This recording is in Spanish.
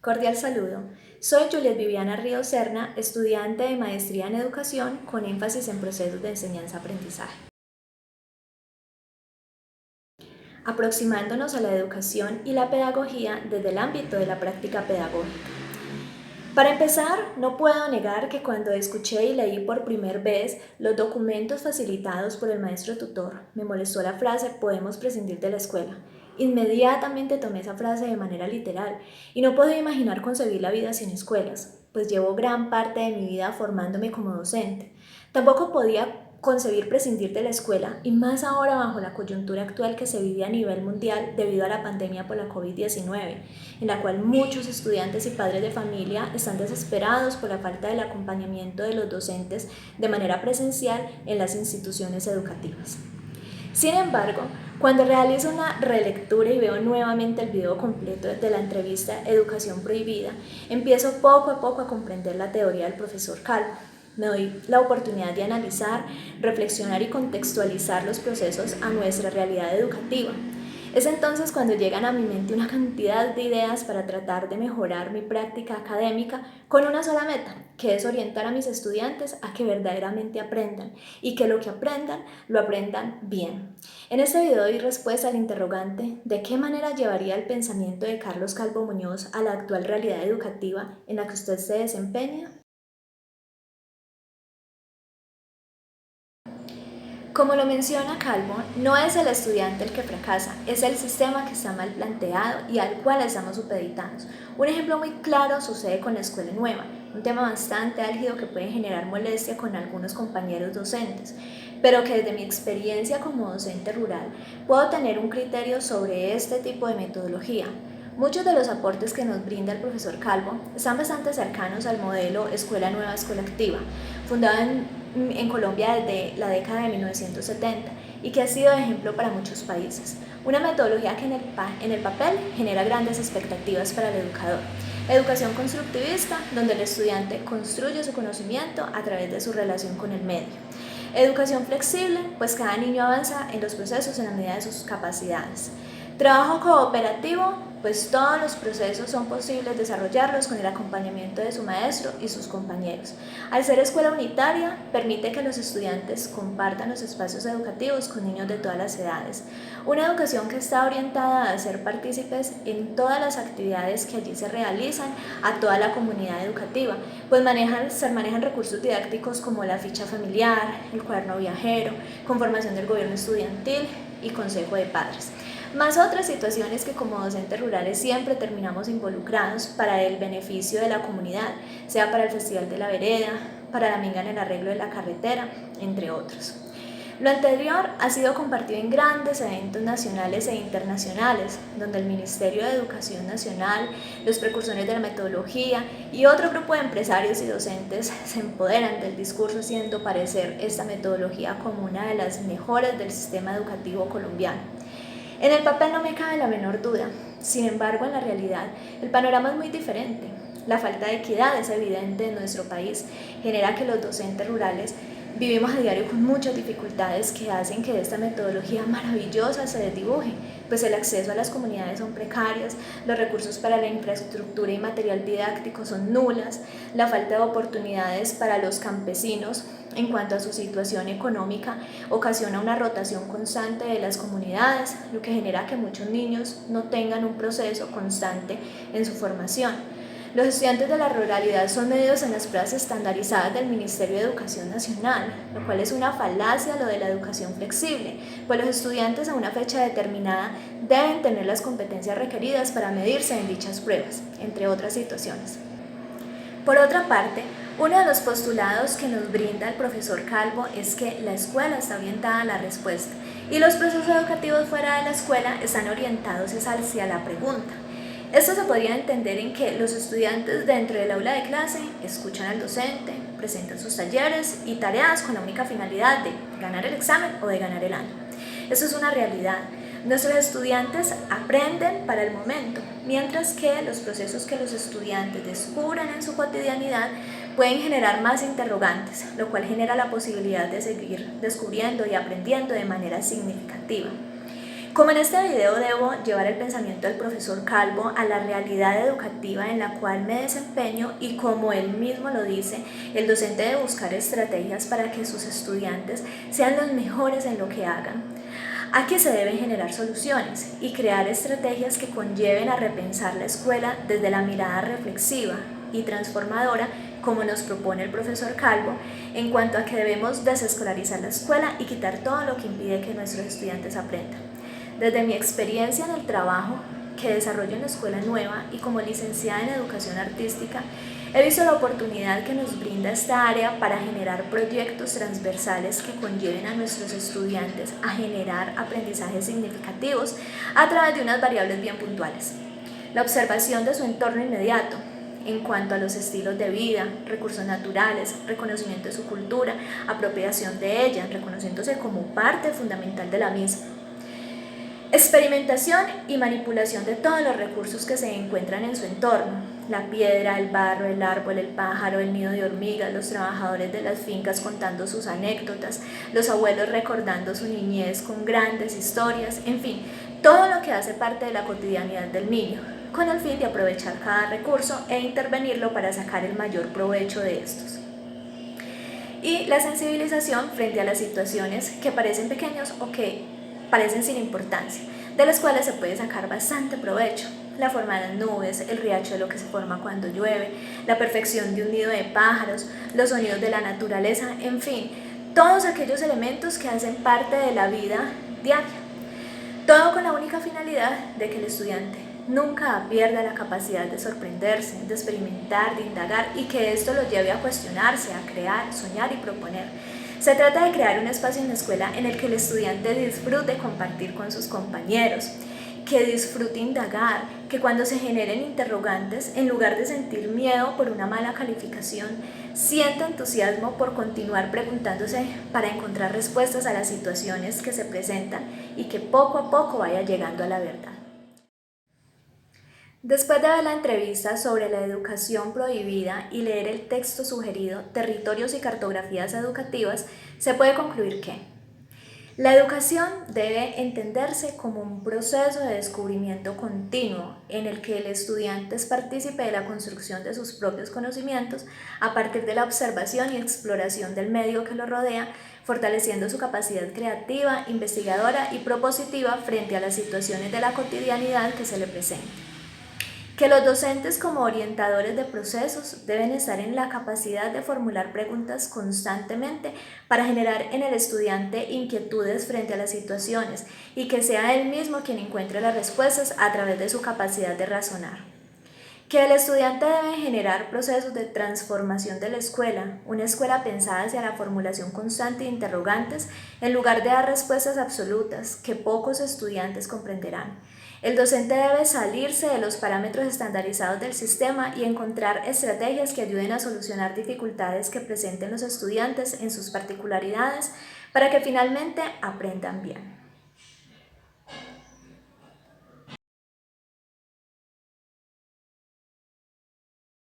Cordial saludo. Soy Juliet Viviana Ríos Serna, estudiante de Maestría en Educación con énfasis en procesos de enseñanza-aprendizaje. Aproximándonos a la educación y la pedagogía desde el ámbito de la práctica pedagógica. Para empezar, no puedo negar que cuando escuché y leí por primera vez los documentos facilitados por el maestro tutor, me molestó la frase "podemos prescindir de la escuela". Inmediatamente tomé esa frase de manera literal y no podía imaginar concebir la vida sin escuelas, pues llevo gran parte de mi vida formándome como docente. Tampoco podía concebir prescindir de la escuela, y más ahora bajo la coyuntura actual que se vive a nivel mundial debido a la pandemia por la COVID-19, en la cual muchos estudiantes y padres de familia están desesperados por la falta del acompañamiento de los docentes de manera presencial en las instituciones educativas. Sin embargo, cuando realizo una relectura y veo nuevamente el video completo de la entrevista Educación Prohibida, empiezo poco a poco a comprender la teoría del profesor Calvo. Me doy la oportunidad de analizar, reflexionar y contextualizar los procesos a nuestra realidad educativa. Es entonces cuando llegan a mi mente una cantidad de ideas para tratar de mejorar mi práctica académica con una sola meta, que es orientar a mis estudiantes a que verdaderamente aprendan y que lo que aprendan, lo aprendan bien. En este video doy respuesta al interrogante de qué manera llevaría el pensamiento de Carlos Calvo Muñoz a la actual realidad educativa en la que usted se desempeña. Como lo menciona Calvo, no es el estudiante el que fracasa, es el sistema que está mal planteado y al cual estamos supeditados. Un ejemplo muy claro sucede con la escuela nueva, un tema bastante álgido que puede generar molestia con algunos compañeros docentes, pero que desde mi experiencia como docente rural puedo tener un criterio sobre este tipo de metodología. Muchos de los aportes que nos brinda el profesor Calvo están bastante cercanos al modelo Escuela Nueva, Escuela Activa, fundado en Colombia desde la década de 1970 y que ha sido de ejemplo para muchos países. Una metodología que en el papel genera grandes expectativas para el educador. Educación constructivista, donde el estudiante construye su conocimiento a través de su relación con el medio. Educación flexible, pues cada niño avanza en los procesos en la medida de sus capacidades. Trabajo cooperativo, pues todos los procesos son posibles desarrollarlos con el acompañamiento de su maestro y sus compañeros. Al ser escuela unitaria, permite que los estudiantes compartan los espacios educativos con niños de todas las edades. Una educación que está orientada a ser partícipes en todas las actividades que allí se realizan a toda la comunidad educativa, pues se manejan recursos didácticos como la ficha familiar, el cuaderno viajero, conformación del gobierno estudiantil y consejo de padres, más otras situaciones que como docentes rurales siempre terminamos involucrados para el beneficio de la comunidad, sea para el Festival de la Vereda, para la minga en el arreglo de la carretera, entre otros. Lo anterior ha sido compartido en grandes eventos nacionales e internacionales, donde el Ministerio de Educación Nacional, los precursores de la metodología y otro grupo de empresarios y docentes se empoderan del discurso, haciendo parecer esta metodología como una de las mejores del sistema educativo colombiano. En el papel no me cabe la menor duda, sin embargo en la realidad el panorama es muy diferente. La falta de equidad es evidente en nuestro país, genera que los docentes rurales vivimos a diario con muchas dificultades que hacen que esta metodología maravillosa se desdibuje, pues el acceso a las comunidades son precarias, los recursos para la infraestructura y material didáctico son nulas, la falta de oportunidades para los campesinos en cuanto a su situación económica ocasiona una rotación constante de las comunidades, lo que genera que muchos niños no tengan un proceso constante en su formación. Los estudiantes de la ruralidad son medidos en las pruebas estandarizadas del Ministerio de Educación Nacional, lo cual es una falacia lo de la educación flexible, pues los estudiantes a una fecha determinada deben tener las competencias requeridas para medirse en dichas pruebas, entre otras situaciones. Por otra parte, uno de los postulados que nos brinda el profesor Calvo es que la escuela está orientada a la respuesta y los procesos educativos fuera de la escuela están orientados hacia la pregunta. Esto se podría entender en que los estudiantes dentro del aula de clase escuchan al docente, presentan sus talleres y tareas con la única finalidad de ganar el examen o de ganar el año. Eso es una realidad. Nuestros estudiantes aprenden para el momento, mientras que los procesos que los estudiantes descubren en su cotidianidad pueden generar más interrogantes, lo cual genera la posibilidad de seguir descubriendo y aprendiendo de manera significativa. Como en este video debo llevar el pensamiento del profesor Calvo a la realidad educativa en la cual me desempeño y como él mismo lo dice, el docente debe buscar estrategias para que sus estudiantes sean los mejores en lo que hagan. Aquí se deben generar soluciones y crear estrategias que conlleven a repensar la escuela desde la mirada reflexiva y transformadora, como nos propone el profesor Calvo, en cuanto a que debemos desescolarizar la escuela y quitar todo lo que impide que nuestros estudiantes aprendan. Desde mi experiencia en el trabajo que desarrollo en la escuela nueva y como licenciada en educación artística, he visto la oportunidad que nos brinda esta área para generar proyectos transversales que conlleven a nuestros estudiantes a generar aprendizajes significativos a través de unas variables bien puntuales. La observación de su entorno inmediato, en cuanto a los estilos de vida, recursos naturales, reconocimiento de su cultura, apropiación de ella, reconociéndose como parte fundamental de la misma. Experimentación y manipulación de todos los recursos que se encuentran en su entorno: la piedra, el barro, el árbol, el pájaro, el nido de hormigas, los trabajadores de las fincas contando sus anécdotas, los abuelos recordando su niñez con grandes historias, en fin, todo lo que hace parte de la cotidianidad del niño, con el fin de aprovechar cada recurso e intervenirlo para sacar el mayor provecho de estos. Y la sensibilización frente a las situaciones que parecen pequeños o que parecen sin importancia, de las cuales se puede sacar bastante provecho: la forma de las nubes, el riachuelo que se forma cuando llueve, la perfección de un nido de pájaros, los sonidos de la naturaleza, en fin, todos aquellos elementos que hacen parte de la vida diaria. Todo con la única finalidad de que el estudiante nunca pierda la capacidad de sorprenderse, de experimentar, de indagar y que esto lo lleve a cuestionarse, a crear, soñar y proponer. Se trata de crear un espacio en la escuela en el que el estudiante disfrute compartir con sus compañeros, que disfrute indagar, que cuando se generen interrogantes, en lugar de sentir miedo por una mala calificación, sienta entusiasmo por continuar preguntándose para encontrar respuestas a las situaciones que se presentan y que poco a poco vaya llegando a la verdad. Después de ver la entrevista sobre la educación prohibida y leer el texto sugerido Territorios y cartografías educativas, se puede concluir que la educación debe entenderse como un proceso de descubrimiento continuo en el que el estudiante es partícipe de la construcción de sus propios conocimientos a partir de la observación y exploración del medio que lo rodea, fortaleciendo su capacidad creativa, investigadora y propositiva frente a las situaciones de la cotidianidad que se le presenten. Que los docentes como orientadores de procesos deben estar en la capacidad de formular preguntas constantemente para generar en el estudiante inquietudes frente a las situaciones y que sea él mismo quien encuentre las respuestas a través de su capacidad de razonar. Que el estudiante debe generar procesos de transformación de la escuela, una escuela pensada hacia la formulación constante de interrogantes en lugar de dar respuestas absolutas que pocos estudiantes comprenderán. El docente debe salirse de los parámetros estandarizados del sistema y encontrar estrategias que ayuden a solucionar dificultades que presenten los estudiantes en sus particularidades para que finalmente aprendan bien.